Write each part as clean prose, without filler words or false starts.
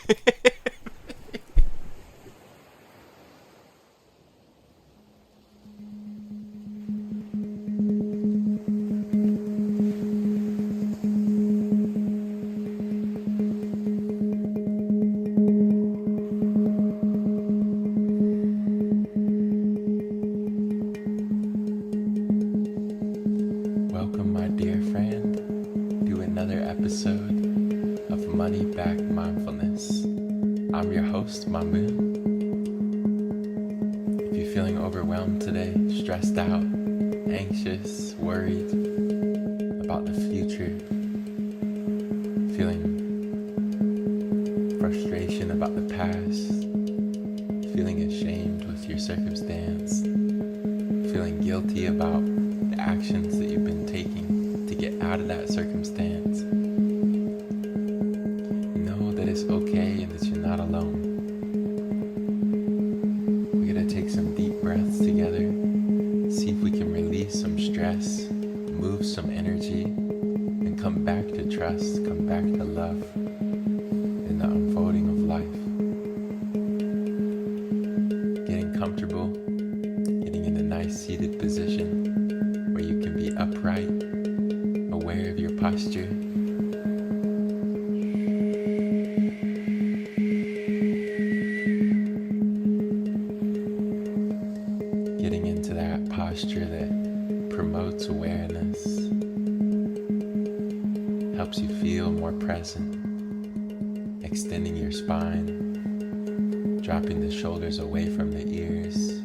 Welcome, my dear friend, to another episode of Money Back Mindfulness. I'm your host, Mamoon. If you're feeling overwhelmed today, stressed out, anxious, worried about the future, feeling frustration about the past, feeling ashamed with your circumstance, feeling guilty about the actions that you've been taking to get out of that circumstance, know that it's okay and that you're not alone. We're going to take some deep breaths together, see if we can release some stress, move some energy, and come back to trust, come back to love in the unfolding of life. Getting comfortable, getting in a nice seated position where you can be upright, aware of your posture. Getting into that posture that promotes awareness, helps you feel more present, extending your spine, dropping the shoulders away from the ears.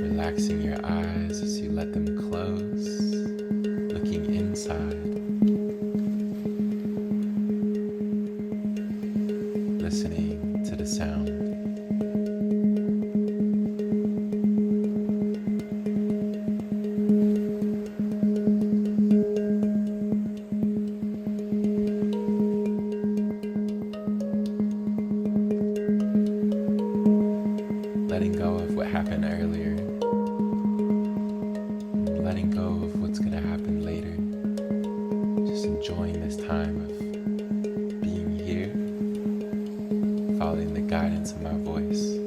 Relaxing your eyes as you let them close, looking inside, listening to the sound. Letting go of what happened earlier, letting go of what's going to happen later. Just enjoying this time of being here, following the guidance of my voice.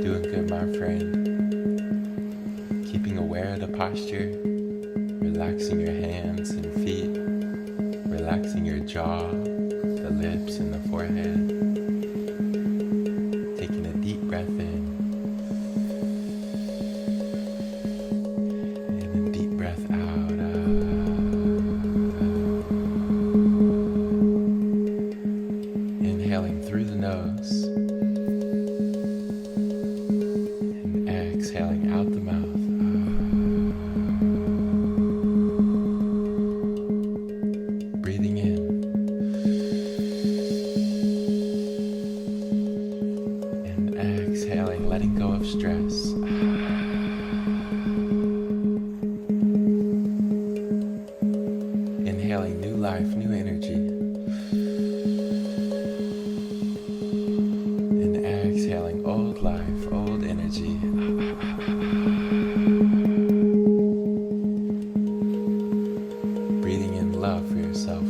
Doing good, my friend. Keeping aware of the posture, relaxing your hands and feet, relaxing your jaw, the lips and the forehead. Taking a deep breath in, and a deep breath out. Inhaling through the nose, and exhaling out the mouth. Breathing in and exhaling, letting go of stress. Inhaling new life, new energy. And exhaling old life, old energy. Breathing in love for yourself.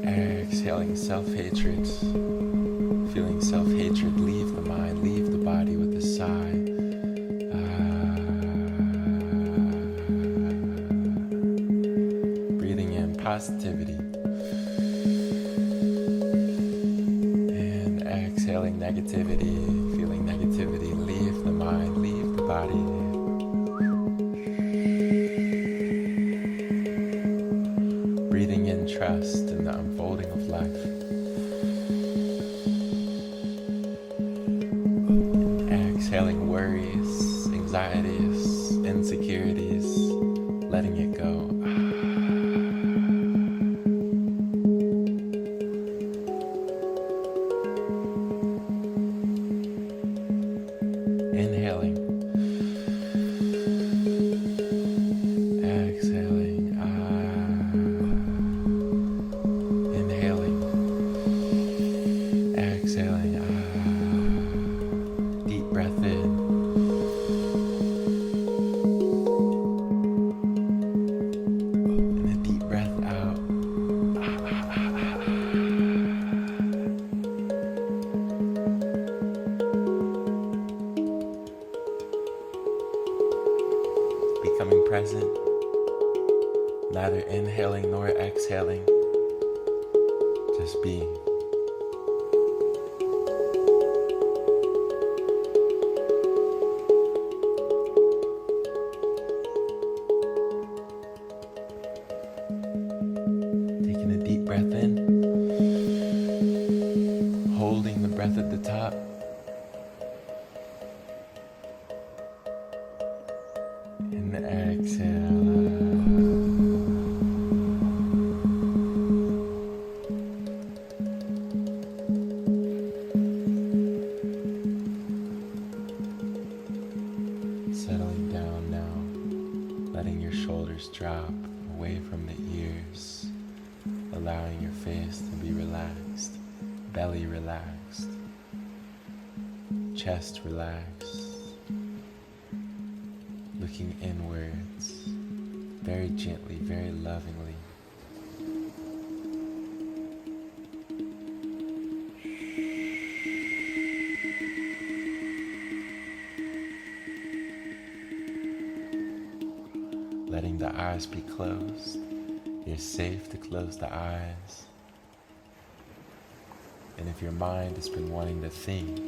And exhaling self-hatred. Feeling self-hatred leave the mind, leave the body with a sigh. Breathing in positivity. And exhaling negativity, feeling negativity leave the mind, leave the body. Breathing in trust in the unfolding of life. And exhaling worries, anxieties, insecurities, letting it go. Inhaling becoming present, neither inhaling nor exhaling, just being. Taking a deep breath in, holding the breath at the top, and exhale. Settling down now, letting your shoulders drop away from the ears, allowing your face to be relaxed, belly relaxed, chest relaxed, looking inwards, very gently, very lovingly. Letting the eyes be closed. You're safe to close the eyes. And if your mind has been wanting to think,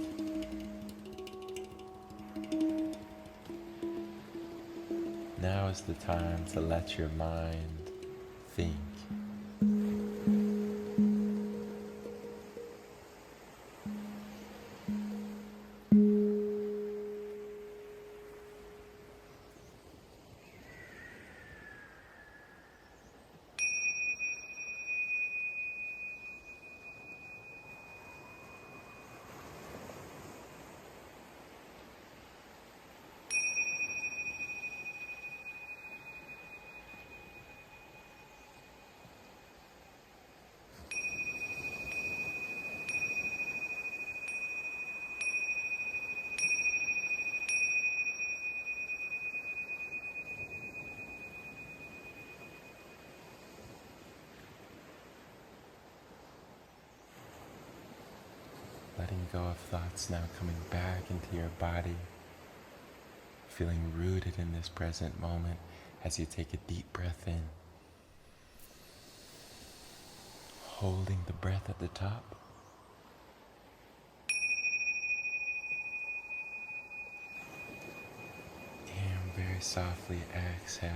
now is the time to let your mind think. Letting go of thoughts now, coming back into your body, feeling rooted in this present moment as you take a deep breath in, holding the breath at the top, and very softly exhale.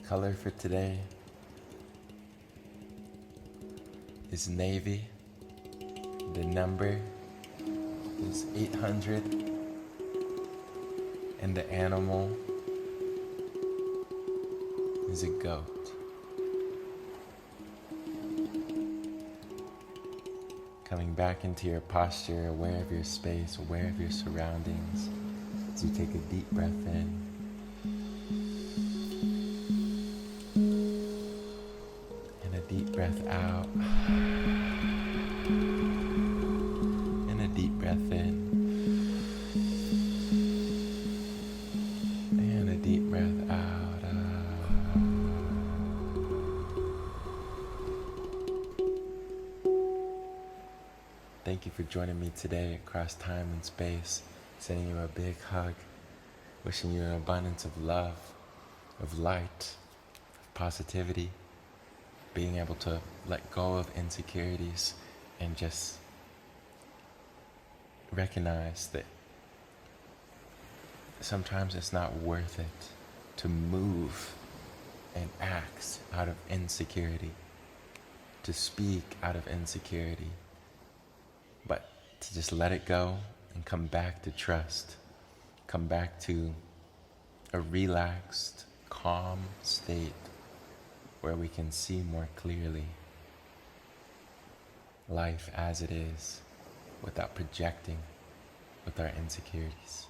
Color for today is navy. The number is 800. And the animal is a goat. Coming back into your posture, aware of your space, aware of your surroundings, as you take a deep breath in. Deep breath out, and a deep breath in, and a deep breath out. Thank you for joining me today across time and space, sending you a big hug, wishing you an abundance of love, of light, of positivity. Being able to let go of insecurities and just recognize that sometimes it's not worth it to move and act out of insecurity, to speak out of insecurity, but to just let it go and come back to trust, come back to a relaxed, calm state where we can see more clearly life as it is without projecting with our insecurities.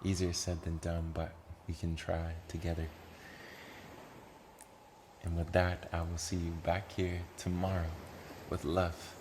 Easier said than done, but we can try together. And with that, I will see you back here tomorrow with love.